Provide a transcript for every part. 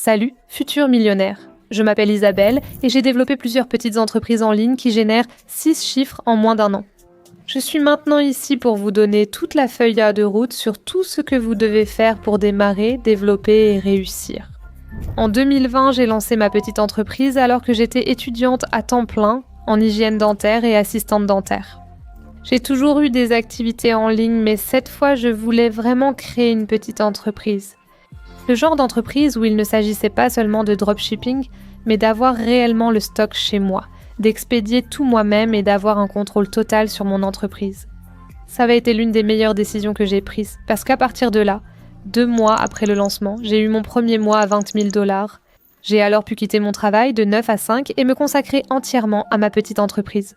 Salut, futur millionnaire. Je m'appelle Isabelle et j'ai développé plusieurs petites entreprises en ligne qui génèrent 6 chiffres en moins d'1 an. Je suis maintenant ici pour vous donner toute la feuille de route sur tout ce que vous devez faire pour démarrer, développer et réussir. En 2020, j'ai lancé ma petite entreprise alors que j'étais étudiante à temps plein en hygiène dentaire et assistante dentaire. J'ai toujours eu des activités en ligne, mais cette fois, je voulais vraiment créer une petite entreprise. Le genre d'entreprise où il ne s'agissait pas seulement de dropshipping, mais d'avoir réellement le stock chez moi, d'expédier tout moi-même et d'avoir un contrôle total sur mon entreprise. Ça avait été l'une des meilleures décisions que j'ai prises, parce qu'à partir de là, 2 mois après le lancement, j'ai eu mon premier mois à $20 000. J'ai alors pu quitter mon travail de 9 à 5 et me consacrer entièrement à ma petite entreprise.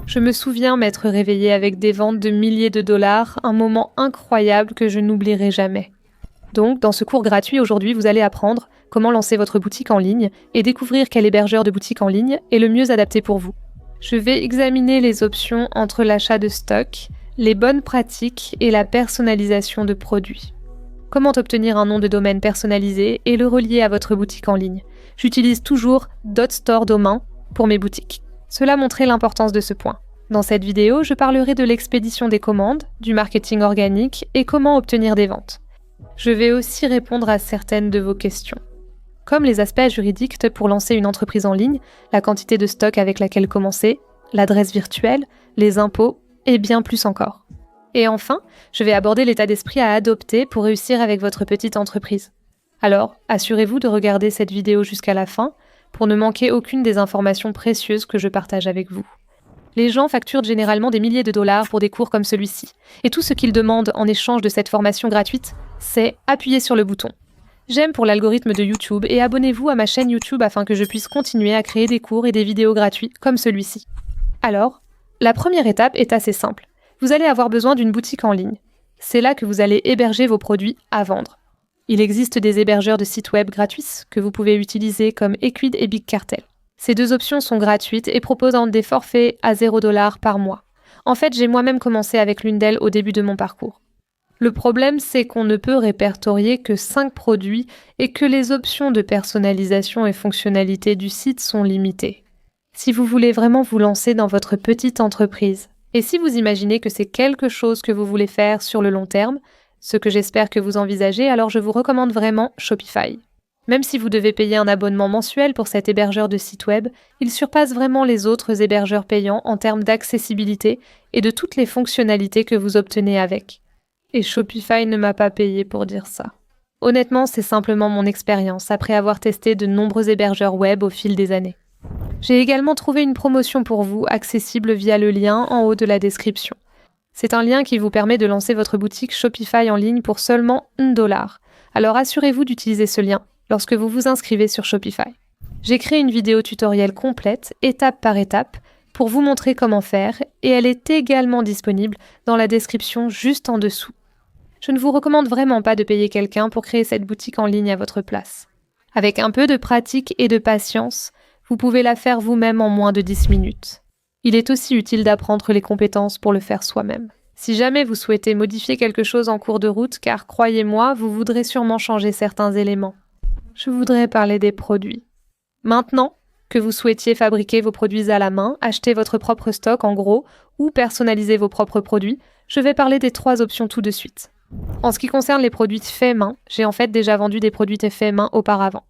Je me souviens m'être réveillée avec des ventes de milliers de dollars, un moment incroyable que je n'oublierai jamais. Donc, dans ce cours gratuit aujourd'hui, vous allez apprendre comment lancer votre boutique en ligne et découvrir quel hébergeur de boutique en ligne est le mieux adapté pour vous. Je vais examiner les options entre l'achat de stock, les bonnes pratiques et la personnalisation de produits. Comment obtenir un nom de domaine personnalisé et le relier à votre boutique en ligne. J'utilise toujours .store domain pour mes boutiques. Cela montrait l'importance de ce point. Dans cette vidéo, je parlerai de l'expédition des commandes, du marketing organique et comment obtenir des ventes. Je vais aussi répondre à certaines de vos questions, comme les aspects juridiques pour lancer une entreprise en ligne, la quantité de stock avec laquelle commencer, l'adresse virtuelle, les impôts et bien plus encore. Et enfin, je vais aborder l'état d'esprit à adopter pour réussir avec votre petite entreprise. Alors, assurez-vous de regarder cette vidéo jusqu'à la fin pour ne manquer aucune des informations précieuses que je partage avec vous. Les gens facturent généralement des milliers de dollars pour des cours comme celui-ci. Et tout ce qu'ils demandent en échange de cette formation gratuite, c'est appuyer sur le bouton j'aime pour l'algorithme de YouTube et abonnez-vous à ma chaîne YouTube afin que je puisse continuer à créer des cours et des vidéos gratuits comme celui-ci. Alors, la première étape est assez simple. Vous allez avoir besoin d'une boutique en ligne. C'est là que vous allez héberger vos produits à vendre. Il existe des hébergeurs de sites web gratuits que vous pouvez utiliser comme Equid et Big Cartel. Ces 2 options sont gratuites et proposent des forfaits à $0 par mois. En fait, j'ai moi-même commencé avec l'une d'elles au début de mon parcours. Le problème, c'est qu'on ne peut répertorier que 5 produits et que les options de personnalisation et fonctionnalité du site sont limitées. Si vous voulez vraiment vous lancer dans votre petite entreprise, et si vous imaginez que c'est quelque chose que vous voulez faire sur le long terme, ce que j'espère que vous envisagez, alors je vous recommande vraiment Shopify. Même si vous devez payer un abonnement mensuel pour cet hébergeur de site web, il surpasse vraiment les autres hébergeurs payants en termes d'accessibilité et de toutes les fonctionnalités que vous obtenez avec. Et Shopify ne m'a pas payé pour dire ça. Honnêtement, c'est simplement mon expérience après avoir testé de nombreux hébergeurs web au fil des années. J'ai également trouvé une promotion pour vous accessible via le lien en haut de la description. C'est un lien qui vous permet de lancer votre boutique Shopify en ligne pour seulement $1. Alors assurez-vous d'utiliser ce lien lorsque vous vous inscrivez sur Shopify. J'ai créé une vidéo tutoriel complète, étape par étape, pour vous montrer comment faire et elle est également disponible dans la description juste en dessous. Je ne vous recommande vraiment pas de payer quelqu'un pour créer cette boutique en ligne à votre place. Avec un peu de pratique et de patience, vous pouvez la faire vous-même en moins de 10 minutes. Il est aussi utile d'apprendre les compétences pour le faire soi-même. Si jamais vous souhaitez modifier quelque chose en cours de route, car croyez-moi, vous voudrez sûrement changer certains éléments. Je voudrais parler des produits. Maintenant que vous souhaitiez fabriquer vos produits à la main, acheter votre propre stock en gros, ou personnaliser vos propres produits, je vais parler des 3 options tout de suite. En ce qui concerne les produits faits main, j'ai en fait déjà vendu des produits faits main auparavant.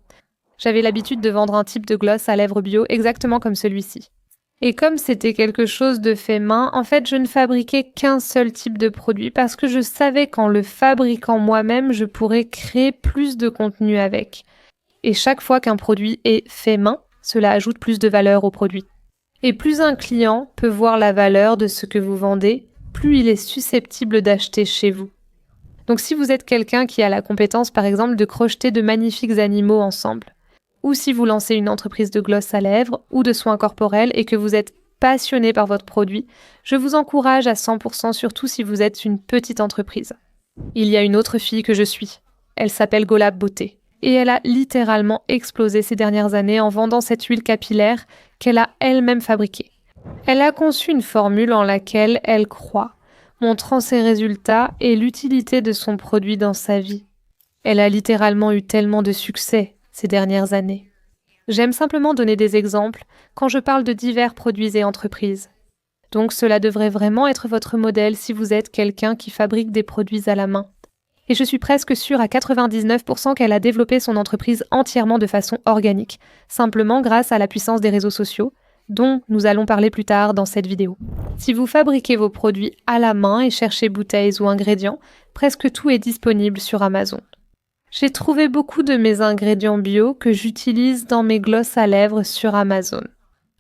J'avais l'habitude de vendre un type de gloss à lèvres bio exactement comme celui-ci. Et comme c'était quelque chose de fait main, en fait je ne fabriquais qu'un seul type de produit parce que je savais qu'en le fabriquant moi-même, je pourrais créer plus de contenu avec. Et chaque fois qu'un produit est fait main, cela ajoute plus de valeur au produit. Et plus un client peut voir la valeur de ce que vous vendez, plus il est susceptible d'acheter chez vous. Donc si vous êtes quelqu'un qui a la compétence par exemple de crocheter de magnifiques animaux ensemble, ou si vous lancez une entreprise de gloss à lèvres ou de soins corporels et que vous êtes passionné par votre produit, je vous encourage à 100%, surtout si vous êtes une petite entreprise. Il y a une autre fille que je suis. Elle s'appelle Golab Beauté. Et elle a littéralement explosé ces dernières années en vendant cette huile capillaire qu'elle a elle-même fabriquée. Elle a conçu une formule en laquelle elle croit, montrant ses résultats et l'utilité de son produit dans sa vie. Elle a littéralement eu tellement de succès. ces dernières années. J'aime simplement donner des exemples quand je parle de divers produits et entreprises. Donc cela devrait vraiment être votre modèle si vous êtes quelqu'un qui fabrique des produits à la main. Et je suis presque sûre à 99% qu'elle a développé son entreprise entièrement de façon organique, simplement grâce à la puissance des réseaux sociaux, dont nous allons parler plus tard dans cette vidéo. Si vous fabriquez vos produits à la main et cherchez bouteilles ou ingrédients, presque tout est disponible sur Amazon. J'ai trouvé beaucoup de mes ingrédients bio que j'utilise dans mes glosses à lèvres sur Amazon.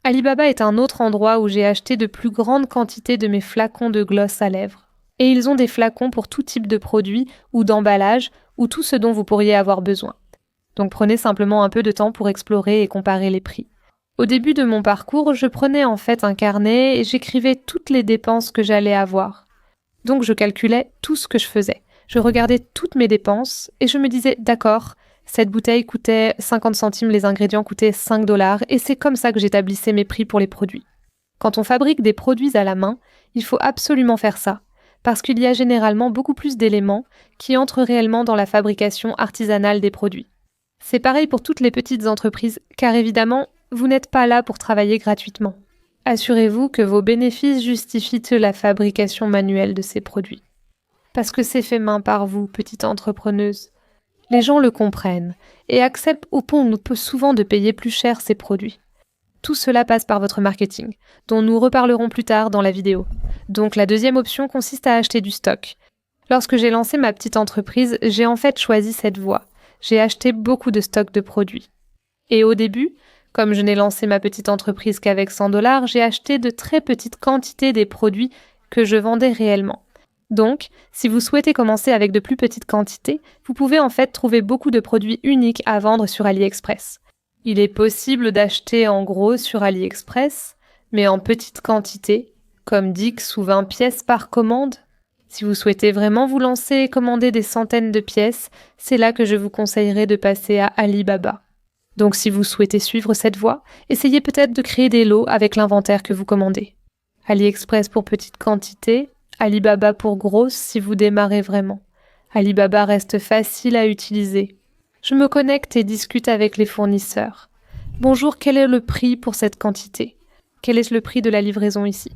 Alibaba est un autre endroit où j'ai acheté de plus grandes quantités de mes flacons de gloss à lèvres. Et ils ont des flacons pour tout type de produits ou d'emballage ou tout ce dont vous pourriez avoir besoin. Donc prenez simplement un peu de temps pour explorer et comparer les prix. Au début de mon parcours, je prenais en fait un carnet et j'écrivais toutes les dépenses que j'allais avoir. Donc je calculais tout ce que je faisais. Je regardais toutes mes dépenses et je me disais d'accord, cette bouteille coûtait 50 centimes, les ingrédients coûtaient 5 $ et c'est comme ça que j'établissais mes prix pour les produits. Quand on fabrique des produits à la main, il faut absolument faire ça, parce qu'il y a généralement beaucoup plus d'éléments qui entrent réellement dans la fabrication artisanale des produits. C'est pareil pour toutes les petites entreprises, car évidemment, vous n'êtes pas là pour travailler gratuitement. Assurez-vous que vos bénéfices justifient la fabrication manuelle de ces produits. Parce que c'est fait main par vous, petite entrepreneuse. Les gens le comprennent et acceptent au point souvent de payer plus cher ces produits. Tout cela passe par votre marketing, dont nous reparlerons plus tard dans la vidéo. Donc la deuxième option consiste à acheter du stock. Lorsque j'ai lancé ma petite entreprise, j'ai en fait choisi cette voie. J'ai acheté beaucoup de stocks de produits. Et au début, comme je n'ai lancé ma petite entreprise qu'avec 100 $, j'ai acheté de très petites quantités des produits que je vendais réellement. Donc, si vous souhaitez commencer avec de plus petites quantités, vous pouvez en fait trouver beaucoup de produits uniques à vendre sur AliExpress. Il est possible d'acheter en gros sur AliExpress, mais en petite quantité, comme 10 ou 20 pièces par commande. Si vous souhaitez vraiment vous lancer et commander des centaines de pièces, c'est là que je vous conseillerais de passer à Alibaba. Donc si vous souhaitez suivre cette voie, essayez peut-être de créer des lots avec l'inventaire que vous commandez. AliExpress pour petite quantité, Alibaba pour grosse si vous démarrez vraiment. Alibaba reste facile à utiliser. Je me connecte et discute avec les fournisseurs. Bonjour, quel est le prix pour cette quantité? Quel est le prix de la livraison ici?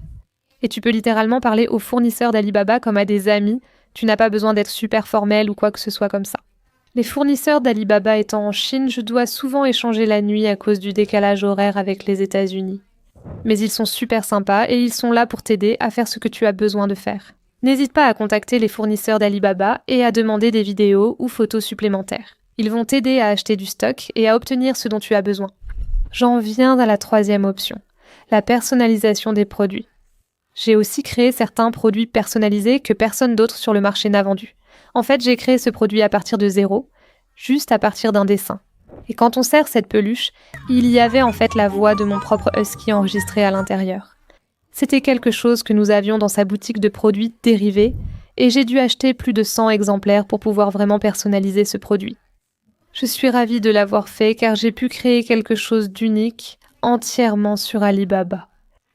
Et tu peux littéralement parler aux fournisseurs d'Alibaba comme à des amis. Tu n'as pas besoin d'être super formel ou quoi que ce soit comme ça. Les fournisseurs d'Alibaba étant en Chine, je dois souvent échanger la nuit à cause du décalage horaire avec les États-Unis. Mais ils sont super sympas et ils sont là pour t'aider à faire ce que tu as besoin de faire. N'hésite pas à contacter les fournisseurs d'Alibaba et à demander des vidéos ou photos supplémentaires. Ils vont t'aider à acheter du stock et à obtenir ce dont tu as besoin. J'en viens à la troisième option, la personnalisation des produits. J'ai aussi créé certains produits personnalisés que personne d'autre sur le marché n'a vendus. En fait, j'ai créé ce produit à partir de zéro, juste à partir d'un dessin. Et quand on serre cette peluche, il y avait en fait la voix de mon propre husky enregistrée à l'intérieur. C'était quelque chose que nous avions dans sa boutique de produits dérivés, et j'ai dû acheter plus de 100 exemplaires pour pouvoir vraiment personnaliser ce produit. Je suis ravie de l'avoir fait car j'ai pu créer quelque chose d'unique, entièrement sur Alibaba.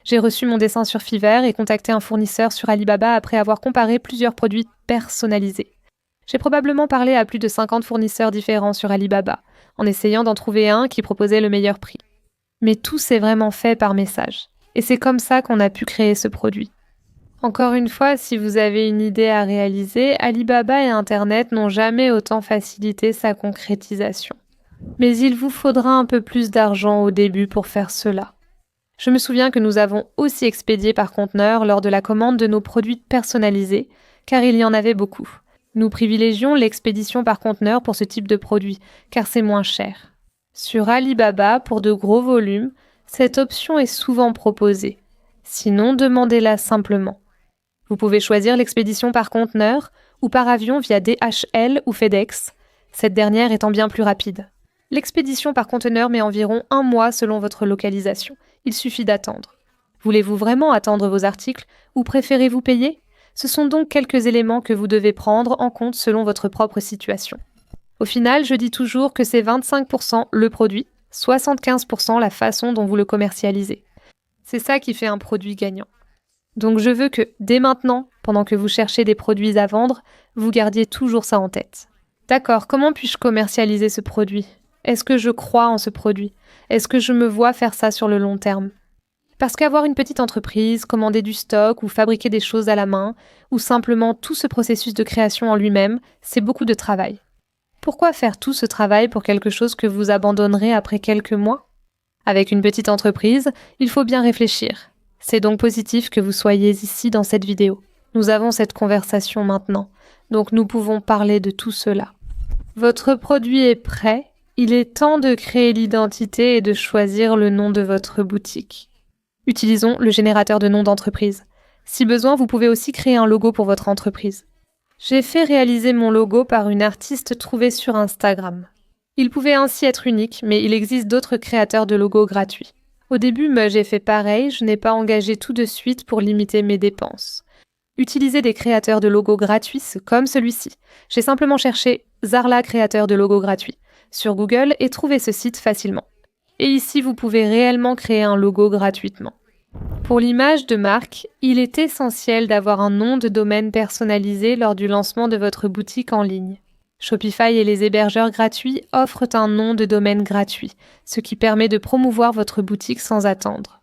J'ai reçu mon dessin sur Fiverr et contacté un fournisseur sur Alibaba après avoir comparé plusieurs produits personnalisés. J'ai probablement parlé à plus de 50 fournisseurs différents sur Alibaba, en essayant d'en trouver un qui proposait le meilleur prix. Mais tout s'est vraiment fait par message. Et c'est comme ça qu'on a pu créer ce produit. Encore une fois, si vous avez une idée à réaliser, Alibaba et Internet n'ont jamais autant facilité sa concrétisation. Mais il vous faudra un peu plus d'argent au début pour faire cela. Je me souviens que nous avons aussi expédié par conteneur lors de la commande de nos produits personnalisés, car il y en avait beaucoup. Nous privilégions l'expédition par conteneur pour ce type de produit, car c'est moins cher. Sur Alibaba, pour de gros volumes, cette option est souvent proposée. Sinon, demandez-la simplement. Vous pouvez choisir l'expédition par conteneur ou par avion via DHL ou FedEx, cette dernière étant bien plus rapide. L'expédition par conteneur met environ 1 mois selon votre localisation. Il suffit d'attendre. Voulez-vous vraiment attendre vos articles ou préférez-vous payer? Ce sont donc quelques éléments que vous devez prendre en compte selon votre propre situation. Au final, je dis toujours que c'est 25% le produit, 75% la façon dont vous le commercialisez. C'est ça qui fait un produit gagnant. Donc je veux que, dès maintenant, pendant que vous cherchez des produits à vendre, vous gardiez toujours ça en tête. D'accord, comment puis-je commercialiser ce produit? Est-ce que je crois en ce produit? Est-ce que je me vois faire ça sur le long terme? Parce qu'avoir une petite entreprise, commander du stock ou fabriquer des choses à la main, ou simplement tout ce processus de création en lui-même, c'est beaucoup de travail. Pourquoi faire tout ce travail pour quelque chose que vous abandonnerez après quelques mois? Avec une petite entreprise, il faut bien réfléchir. C'est donc positif que vous soyez ici dans cette vidéo. Nous avons cette conversation maintenant, donc nous pouvons parler de tout cela. Votre produit est prêt, il est temps de créer l'identité et de choisir le nom de votre boutique. Utilisons le générateur de nom d'entreprise. Si besoin, vous pouvez aussi créer un logo pour votre entreprise. J'ai fait réaliser mon logo par une artiste trouvée sur Instagram. Il pouvait ainsi être unique, mais il existe d'autres créateurs de logos gratuits. Au début, j'ai fait pareil, je n'ai pas engagé tout de suite pour limiter mes dépenses. Utilisez des créateurs de logos gratuits comme celui-ci. J'ai simplement cherché Zarla créateur de logos gratuits sur Google et trouvé ce site facilement. Et ici, vous pouvez réellement créer un logo gratuitement. Pour l'image de marque, il est essentiel d'avoir un nom de domaine personnalisé lors du lancement de votre boutique en ligne. Shopify et les hébergeurs gratuits offrent un nom de domaine gratuit, ce qui permet de promouvoir votre boutique sans attendre.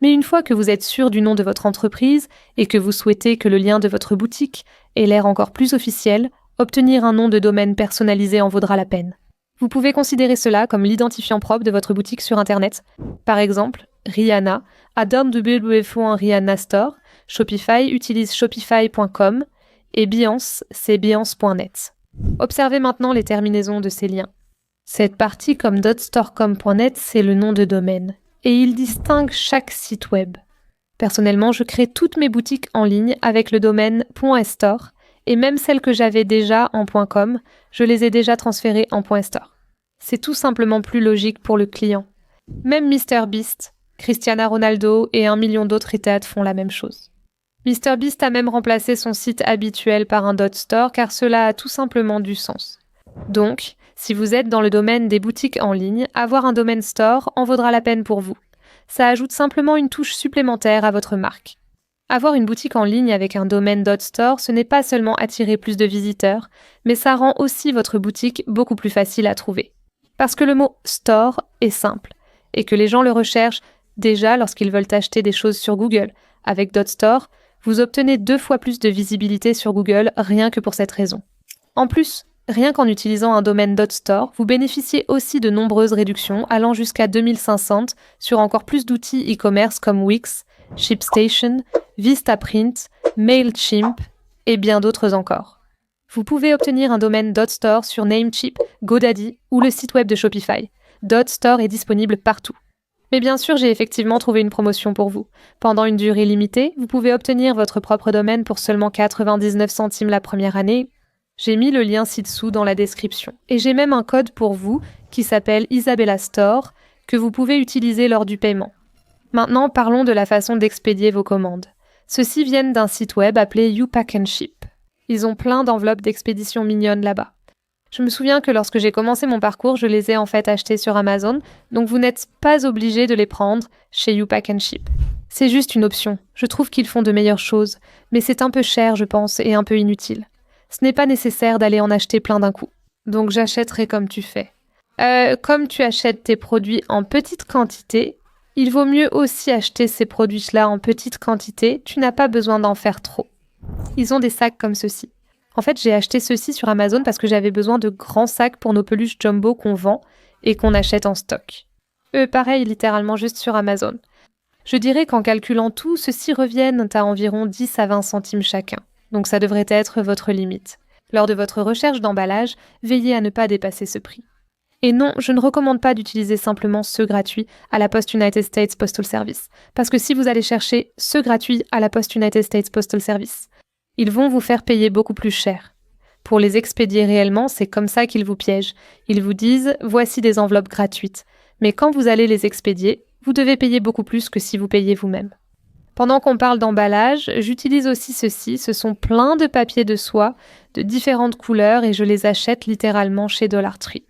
Mais une fois que vous êtes sûr du nom de votre entreprise et que vous souhaitez que le lien de votre boutique ait l'air encore plus officiel, obtenir un nom de domaine personnalisé en vaudra la peine. Vous pouvez considérer cela comme l'identifiant propre de votre boutique sur Internet. Par exemple, Rihanna adopte un Rihanna Store, Shopify utilise shopify.com et Beyoncé, c'est Beyoncé.net. Observez maintenant les terminaisons de ces liens. Cette partie comme .storecom.net, c'est le nom de domaine, et il distingue chaque site web. Personnellement, je crée toutes mes boutiques en ligne avec le domaine .store, et même celles que j'avais déjà en .com, je les ai déjà transférées en .store. C'est tout simplement plus logique pour le client. Même MrBeast, Cristiano Ronaldo et 1 million d'autres états font la même chose. MrBeast a même remplacé son site habituel par un .store car cela a tout simplement du sens. Donc, si vous êtes dans le domaine des boutiques en ligne, avoir un domaine store en vaudra la peine pour vous. Ça ajoute simplement une touche supplémentaire à votre marque. Avoir une boutique en ligne avec un domaine .store, ce n'est pas seulement attirer plus de visiteurs, mais ça rend aussi votre boutique beaucoup plus facile à trouver. Parce que le mot « store » est simple, et que les gens le recherchent déjà lorsqu'ils veulent acheter des choses sur Google. Avec .store, vous obtenez 2 fois plus de visibilité sur Google rien que pour cette raison. En plus, rien qu'en utilisant un domaine .store, vous bénéficiez aussi de nombreuses réductions allant jusqu'à 2500 sur encore plus d'outils e-commerce comme Wix, ShipStation, Vistaprint, Mailchimp et bien d'autres encore. Vous pouvez obtenir un domaine .store sur Namecheap, GoDaddy ou le site web de Shopify. .store est disponible partout. Mais bien sûr, j'ai effectivement trouvé une promotion pour vous. Pendant une durée limitée, vous pouvez obtenir votre propre domaine pour seulement 99 centimes la première année. J'ai mis le lien ci-dessous dans la description. Et j'ai même un code pour vous qui s'appelle Isabella Store que vous pouvez utiliser lors du paiement. Maintenant, parlons de la façon d'expédier vos commandes. Ceux-ci viennent d'un site web appelé YouPack'n'Ship. Ils ont plein d'enveloppes d'expédition mignonnes là-bas. Je me souviens que lorsque j'ai commencé mon parcours, je les ai en fait achetés sur Amazon, donc vous n'êtes pas obligé de les prendre chez YouPack'n'Ship. C'est juste une option. Je trouve qu'ils font de meilleures choses, mais c'est un peu cher, je pense, et un peu inutile. Ce n'est pas nécessaire d'aller en acheter plein d'un coup. Donc j'achèterai comme tu fais. Comme tu achètes tes produits en petite quantité, il vaut mieux aussi acheter ces produits-là en petite quantité, tu n'as pas besoin d'en faire trop. Ils ont des sacs comme ceci. En fait, j'ai acheté ceci sur Amazon parce que j'avais besoin de grands sacs pour nos peluches jumbo qu'on vend et qu'on achète en stock. Pareil, littéralement juste sur Amazon. Je dirais qu'en calculant tout, ceux-ci reviennent à environ 10 à 20 centimes chacun. Donc ça devrait être votre limite. Lors de votre recherche d'emballage, veillez à ne pas dépasser ce prix. Et non, je ne recommande pas d'utiliser simplement ceux gratuits à la Post United States Postal Service. Parce que si vous allez chercher ceux gratuits à la Post United States Postal Service, ils vont vous faire payer beaucoup plus cher. Pour les expédier réellement, c'est comme ça qu'ils vous piègent. Ils vous disent « voici des enveloppes gratuites ». Mais quand vous allez les expédier, vous devez payer beaucoup plus que si vous payez vous-même. Pendant qu'on parle d'emballage, j'utilise aussi ceci. Ce sont plein de papiers de soie de différentes couleurs et je les achète littéralement chez Dollar Tree.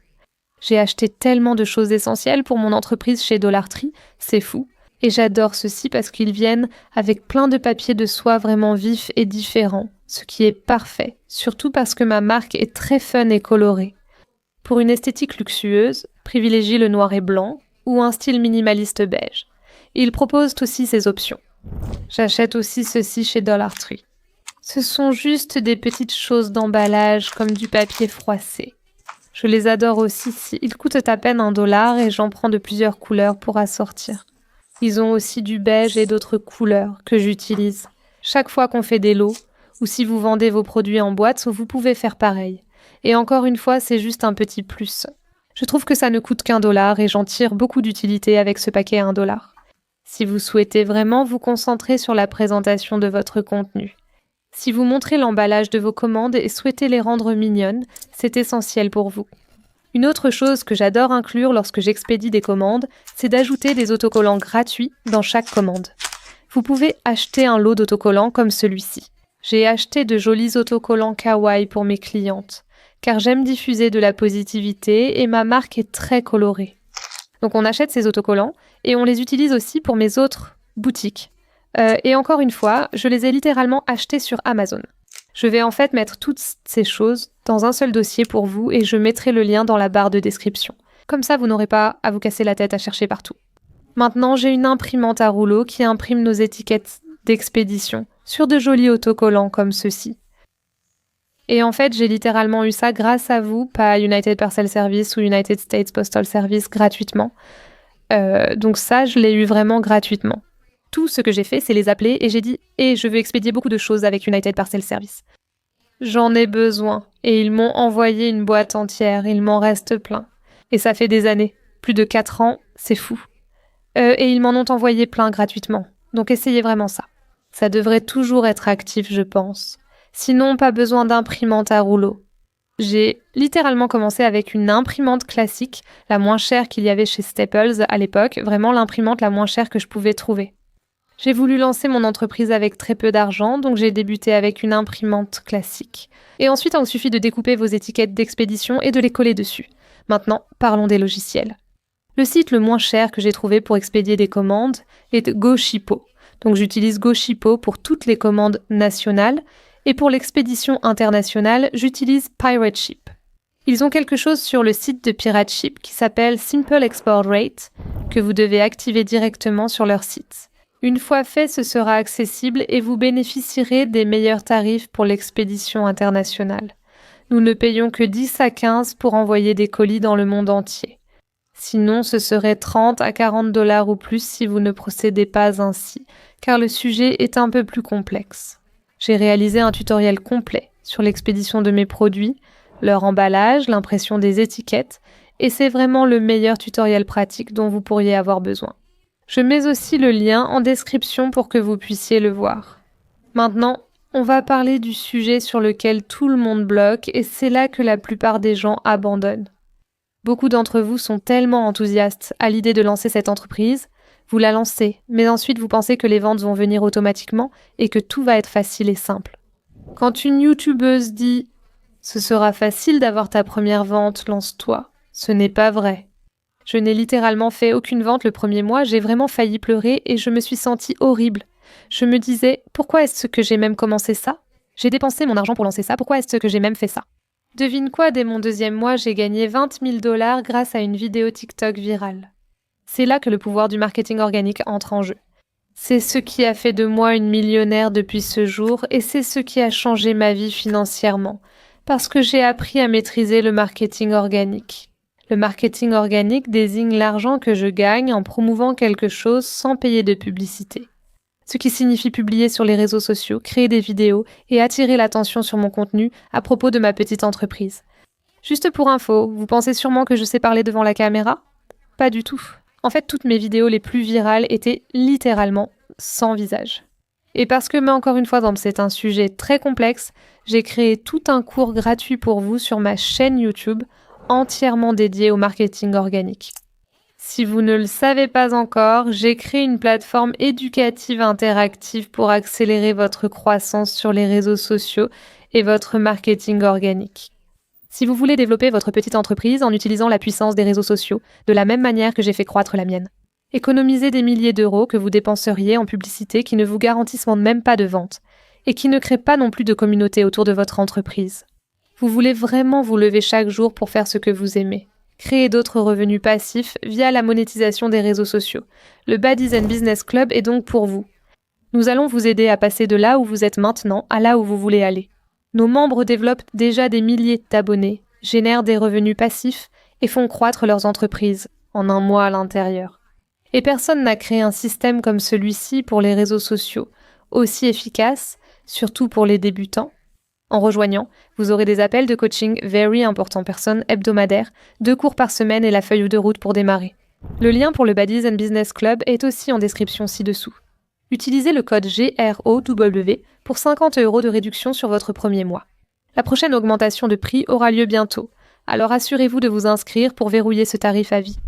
J'ai acheté tellement de choses essentielles pour mon entreprise chez Dollar Tree, c'est fou. Et j'adore ceux-ci parce qu'ils viennent avec plein de papiers de soie vraiment vifs et différents, ce qui est parfait, surtout parce que ma marque est très fun et colorée. Pour une esthétique luxueuse, privilégie le noir et blanc ou un style minimaliste beige. Ils proposent aussi ces options. J'achète aussi ceci chez Dollar Tree. Ce sont juste des petites choses d'emballage comme du papier froissé. Je les adore aussi, ils coûtent à peine $1 et j'en prends de plusieurs couleurs pour assortir. Ils ont aussi du beige et d'autres couleurs que j'utilise. Chaque fois qu'on fait des lots, ou si vous vendez vos produits en boîte, vous pouvez faire pareil. Et encore une fois, c'est juste un petit plus. Je trouve que ça ne coûte qu'1 et j'en tire beaucoup d'utilité avec ce paquet à $1. Si vous souhaitez vraiment vous concentrer sur la présentation de votre contenu. Si vous montrez l'emballage de vos commandes et souhaitez les rendre mignonnes, c'est essentiel pour vous. Une autre chose que j'adore inclure lorsque j'expédie des commandes, c'est d'ajouter des autocollants gratuits dans chaque commande. Vous pouvez acheter un lot d'autocollants comme celui-ci. J'ai acheté de jolis autocollants kawaii pour mes clientes, car j'aime diffuser de la positivité et ma marque est très colorée. Donc on achète ces autocollants et on les utilise aussi pour mes autres boutiques. Et encore une fois, je les ai littéralement achetés sur Amazon. Je vais en fait mettre toutes ces choses dans un seul dossier pour vous et je mettrai le lien dans la barre de description. Comme ça, vous n'aurez pas à vous casser la tête à chercher partout. Maintenant, j'ai une imprimante à rouleau qui imprime nos étiquettes d'expédition sur de jolis autocollants comme ceux-ci. Et en fait, j'ai littéralement eu ça grâce à vous, pas United Parcel Service ou United States Postal Service gratuitement. Donc ça, je l'ai eu vraiment gratuitement. Tout ce que j'ai fait, c'est les appeler et j'ai dit « je veux expédier beaucoup de choses avec United Parcel Service. J'en ai besoin. » Et ils m'ont envoyé une boîte entière, il m'en reste plein. Et ça fait des années, plus de 4 ans, c'est fou. Et ils m'en ont envoyé plein gratuitement. Donc essayez vraiment ça. Ça devrait toujours être actif, je pense. Sinon, pas besoin d'imprimante à rouleau. J'ai littéralement commencé avec une imprimante classique, la moins chère qu'il y avait chez Staples à l'époque, vraiment l'imprimante la moins chère que je pouvais trouver. J'ai voulu lancer mon entreprise avec très peu d'argent, donc j'ai débuté avec une imprimante classique. Et ensuite, il vous suffit de découper vos étiquettes d'expédition et de les coller dessus. Maintenant, parlons des logiciels. Le site le moins cher que j'ai trouvé pour expédier des commandes est GoShippo. Donc j'utilise GoShippo pour toutes les commandes nationales et pour l'expédition internationale, j'utilise PirateShip. Ils ont quelque chose sur le site de PirateShip qui s'appelle Simple Export Rate que vous devez activer directement sur leur site. Une fois fait, ce sera accessible et vous bénéficierez des meilleurs tarifs pour l'expédition internationale. Nous ne payons que 10 à 15 pour envoyer des colis dans le monde entier. Sinon, ce serait 30 à $40 ou plus si vous ne procédez pas ainsi, car le sujet est un peu plus complexe. J'ai réalisé un tutoriel complet sur l'expédition de mes produits, leur emballage, l'impression des étiquettes, et c'est vraiment le meilleur tutoriel pratique dont vous pourriez avoir besoin. Je mets aussi le lien en description pour que vous puissiez le voir. Maintenant, on va parler du sujet sur lequel tout le monde bloque et c'est là que la plupart des gens abandonnent. Beaucoup d'entre vous sont tellement enthousiastes à l'idée de lancer cette entreprise, vous la lancez, mais ensuite vous pensez que les ventes vont venir automatiquement et que tout va être facile et simple. Quand une youtubeuse dit « ce sera facile d'avoir ta première vente, lance-toi », ce n'est pas vrai. Je n'ai littéralement fait aucune vente le premier mois, j'ai vraiment failli pleurer et je me suis sentie horrible. Je me disais, pourquoi est-ce que j'ai même commencé ça? J'ai dépensé mon argent pour lancer ça, pourquoi est-ce que j'ai même fait ça? Devine quoi, dès mon 2e mois, j'ai gagné $20 000 grâce à une vidéo TikTok virale. C'est là que le pouvoir du marketing organique entre en jeu. C'est ce qui a fait de moi une millionnaire depuis ce jour et c'est ce qui a changé ma vie financièrement, parce que j'ai appris à maîtriser le marketing organique. Le marketing organique désigne l'argent que je gagne en promouvant quelque chose sans payer de publicité. Ce qui signifie publier sur les réseaux sociaux, créer des vidéos et attirer l'attention sur mon contenu à propos de ma petite entreprise. Juste pour info, vous pensez sûrement que je sais parler devant la caméra? Pas du tout. En fait, toutes mes vidéos les plus virales étaient littéralement sans visage. Et parce que, mais encore une fois, c'est un sujet très complexe, j'ai créé tout un cours gratuit pour vous sur ma chaîne YouTube entièrement dédié au marketing organique. Si vous ne le savez pas encore, j'ai créé une plateforme éducative interactive pour accélérer votre croissance sur les réseaux sociaux et votre marketing organique. Si vous voulez développer votre petite entreprise en utilisant la puissance des réseaux sociaux, de la même manière que j'ai fait croître la mienne, économisez des milliers d'euros que vous dépenseriez en publicité qui ne vous garantissent même pas de vente et qui ne créent pas non plus de communauté autour de votre entreprise. Vous voulez vraiment vous lever chaque jour pour faire ce que vous aimez. créer d'autres revenus passifs via la monétisation des réseaux sociaux. Le Baddies Business Club est donc pour vous. Nous allons vous aider à passer de là où vous êtes maintenant à là où vous voulez aller. Nos membres développent déjà des milliers d'abonnés, génèrent des revenus passifs et font croître leurs entreprises en un mois à l'intérieur. Et personne n'a créé un système comme celui-ci pour les réseaux sociaux, aussi efficace, surtout pour les débutants. En rejoignant, vous aurez des appels de coaching Very Important Person hebdomadaires, 2 cours par semaine et la feuille de route pour démarrer. Le lien pour le Baddies Business Club est aussi en description ci-dessous. Utilisez le code GROW pour 50 € de réduction sur votre premier mois. La prochaine augmentation de prix aura lieu bientôt, alors assurez-vous de vous inscrire pour verrouiller ce tarif à vie.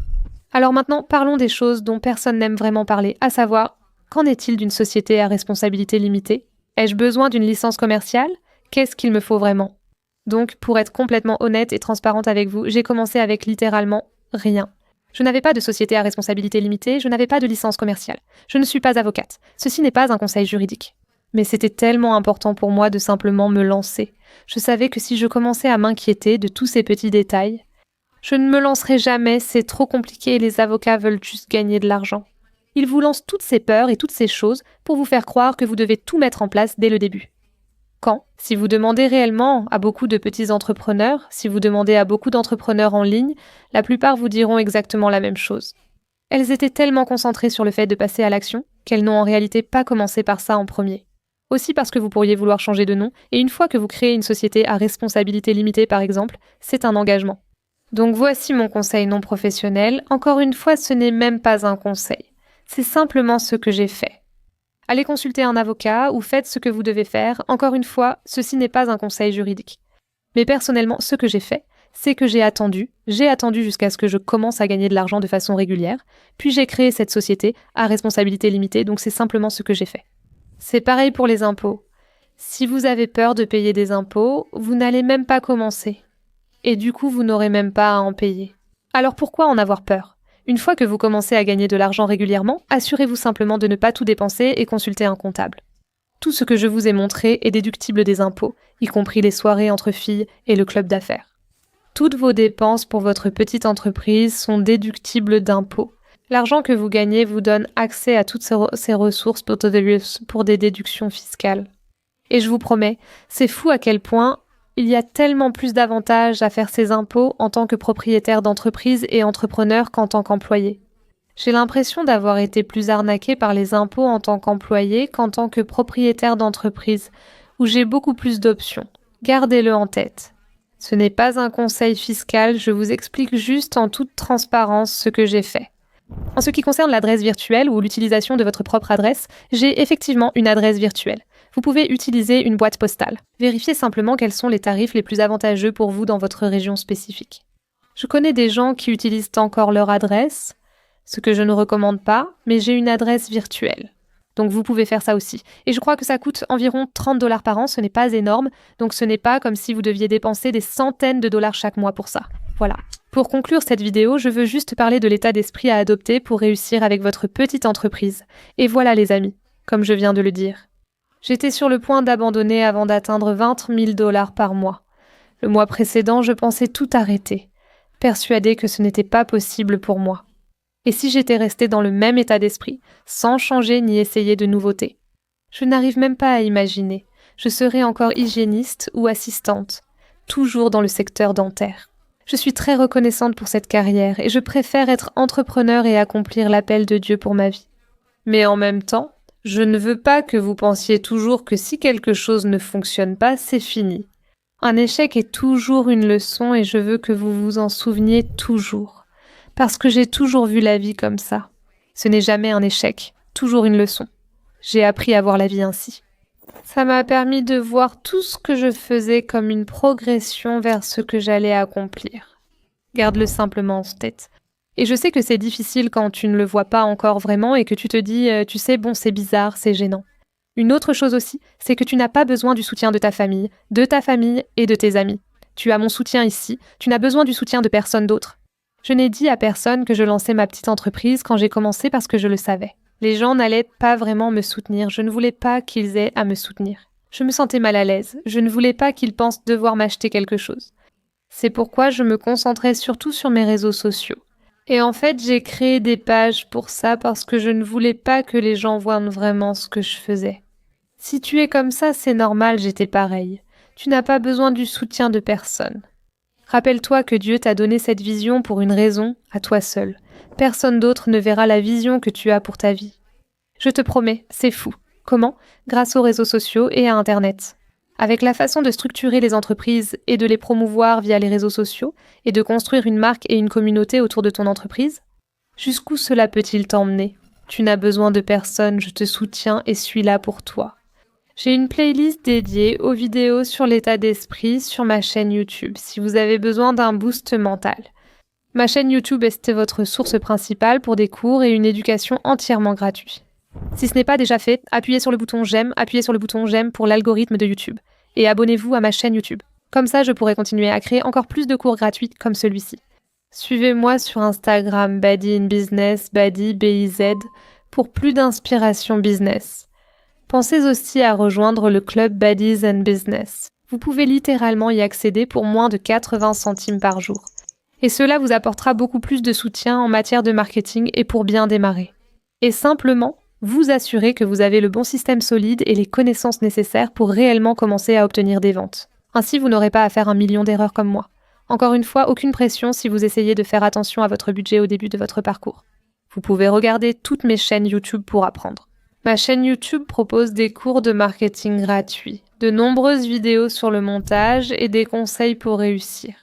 Alors maintenant, parlons des choses dont personne n'aime vraiment parler, à savoir, qu'en est-il d'une société à responsabilité limitée ? Ai-je besoin d'une licence commerciale ? Qu'est-ce qu'il me faut vraiment ? Donc, pour être complètement honnête et transparente avec vous, j'ai commencé avec littéralement rien. Je n'avais pas de société à responsabilité limitée, je n'avais pas de licence commerciale. Je ne suis pas avocate. Ceci n'est pas un conseil juridique. Mais c'était tellement important pour moi de simplement me lancer. Je savais que si je commençais à m'inquiéter de tous ces petits détails, je ne me lancerai jamais, c'est trop compliqué et les avocats veulent juste gagner de l'argent. Ils vous lancent toutes ces peurs et toutes ces choses pour vous faire croire que vous devez tout mettre en place dès le début. Quand, si vous demandez réellement à beaucoup de petits entrepreneurs, si vous demandez à beaucoup d'entrepreneurs en ligne, la plupart vous diront exactement la même chose. Elles étaient tellement concentrées sur le fait de passer à l'action qu'elles n'ont en réalité pas commencé par ça en premier. Aussi parce que vous pourriez vouloir changer de nom, et une fois que vous créez une société à responsabilité limitée par exemple, c'est un engagement. Donc voici mon conseil non professionnel. Encore une fois, ce n'est même pas un conseil. C'est simplement ce que j'ai fait. Allez consulter un avocat ou faites ce que vous devez faire. Encore une fois, ceci n'est pas un conseil juridique. Mais personnellement, ce que j'ai fait, c'est que j'ai attendu jusqu'à ce que je commence à gagner de l'argent de façon régulière, puis j'ai créé cette société à responsabilité limitée, donc c'est simplement ce que j'ai fait. C'est pareil pour les impôts. Si vous avez peur de payer des impôts, vous n'allez même pas commencer. Et du coup, vous n'aurez même pas à en payer. Alors pourquoi en avoir peur ? Une fois que vous commencez à gagner de l'argent régulièrement, assurez-vous simplement de ne pas tout dépenser et consulter un comptable. Tout ce que je vous ai montré est déductible des impôts, y compris les soirées entre filles et le club d'affaires. Toutes vos dépenses pour votre petite entreprise sont déductibles d'impôts. L'argent que vous gagnez vous donne accès à toutes ces ressources pour des déductions fiscales. Et je vous promets, c'est fou à quel point il y a tellement plus d'avantages à faire ces impôts en tant que propriétaire d'entreprise et entrepreneur qu'en tant qu'employé. J'ai l'impression d'avoir été plus arnaquée par les impôts en tant qu'employé qu'en tant que propriétaire d'entreprise, où j'ai beaucoup plus d'options. Gardez-le en tête. Ce n'est pas un conseil fiscal, je vous explique juste en toute transparence ce que j'ai fait. En ce qui concerne l'adresse virtuelle ou l'utilisation de votre propre adresse, j'ai effectivement une adresse virtuelle. Vous pouvez utiliser une boîte postale. Vérifiez simplement quels sont les tarifs les plus avantageux pour vous dans votre région spécifique. Je connais des gens qui utilisent encore leur adresse, ce que je ne recommande pas, mais j'ai une adresse virtuelle. Donc vous pouvez faire ça aussi. Et je crois que ça coûte environ 30 $ par an, ce n'est pas énorme, donc ce n'est pas comme si vous deviez dépenser des centaines de dollars chaque mois pour ça. Voilà. Pour conclure cette vidéo, je veux juste parler de l'état d'esprit à adopter pour réussir avec votre petite entreprise. Et voilà les amis, comme je viens de le dire. J'étais sur le point d'abandonner avant d'atteindre 20 000 $ par mois. Le mois précédent, je pensais tout arrêter, persuadée que ce n'était pas possible pour moi. Et si j'étais restée dans le même état d'esprit, sans changer ni essayer de nouveautés? Je n'arrive même pas à imaginer. Je serais encore hygiéniste ou assistante, toujours dans le secteur dentaire. Je suis très reconnaissante pour cette carrière et je préfère être entrepreneur et accomplir l'appel de Dieu pour ma vie. Mais en même temps, je ne veux pas que vous pensiez toujours que si quelque chose ne fonctionne pas, c'est fini. Un échec est toujours une leçon et je veux que vous vous en souveniez toujours. Parce que j'ai toujours vu la vie comme ça. Ce n'est jamais un échec, toujours une leçon. J'ai appris à voir la vie ainsi. Ça m'a permis de voir tout ce que je faisais comme une progression vers ce que j'allais accomplir. Garde-le simplement en tête. Et je sais que c'est difficile quand tu ne le vois pas encore vraiment et que tu te dis « tu sais, bon, c'est bizarre, c'est gênant ». Une autre chose aussi, c'est que tu n'as pas besoin du soutien de ta famille et de tes amis. Tu as mon soutien ici, tu n'as besoin du soutien de personne d'autre. Je n'ai dit à personne que je lançais ma petite entreprise quand j'ai commencé parce que je le savais. Les gens n'allaient pas vraiment me soutenir, je ne voulais pas qu'ils aient à me soutenir. Je me sentais mal à l'aise, je ne voulais pas qu'ils pensent devoir m'acheter quelque chose. C'est pourquoi je me concentrais surtout sur mes réseaux sociaux. Et en fait, j'ai créé des pages pour ça parce que je ne voulais pas que les gens voient vraiment ce que je faisais. Si tu es comme ça, c'est normal, j'étais pareil. Tu n'as pas besoin du soutien de personne. Rappelle-toi que Dieu t'a donné cette vision pour une raison, à toi seul. Personne d'autre ne verra la vision que tu as pour ta vie. Je te promets, c'est fou. Comment? Grâce aux réseaux sociaux et à Internet. Avec la façon de structurer les entreprises et de les promouvoir via les réseaux sociaux et de construire une marque et une communauté autour de ton entreprise, jusqu'où cela peut-il t'emmener? Tu n'as besoin de personne, je te soutiens et suis là pour toi. J'ai une playlist dédiée aux vidéos sur l'état d'esprit sur ma chaîne YouTube si vous avez besoin d'un boost mental. Ma chaîne YouTube est votre source principale pour des cours et une éducation entièrement gratuite. Si ce n'est pas déjà fait, appuyez sur le bouton j'aime pour l'algorithme de YouTube et abonnez-vous à ma chaîne YouTube. Comme ça, je pourrai continuer à créer encore plus de cours gratuits comme celui-ci. Suivez-moi sur Instagram Badi in Business, Badi BIZ, pour plus d'inspiration business. Pensez aussi à rejoindre le club Baddies and Business. Vous pouvez littéralement y accéder pour moins de 80 centimes par jour. Et cela vous apportera beaucoup plus de soutien en matière de marketing et pour bien démarrer. Et simplement, vous assurer que vous avez le bon système solide et les connaissances nécessaires pour réellement commencer à obtenir des ventes. Ainsi, vous n'aurez pas à faire 1 million d'erreurs comme moi. Encore une fois, aucune pression si vous essayez de faire attention à votre budget au début de votre parcours. Vous pouvez regarder toutes mes chaînes YouTube pour apprendre. Ma chaîne YouTube propose des cours de marketing gratuits, de nombreuses vidéos sur le montage et des conseils pour réussir.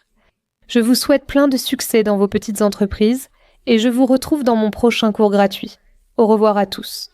Je vous souhaite plein de succès dans vos petites entreprises et je vous retrouve dans mon prochain cours gratuit. Au revoir à tous.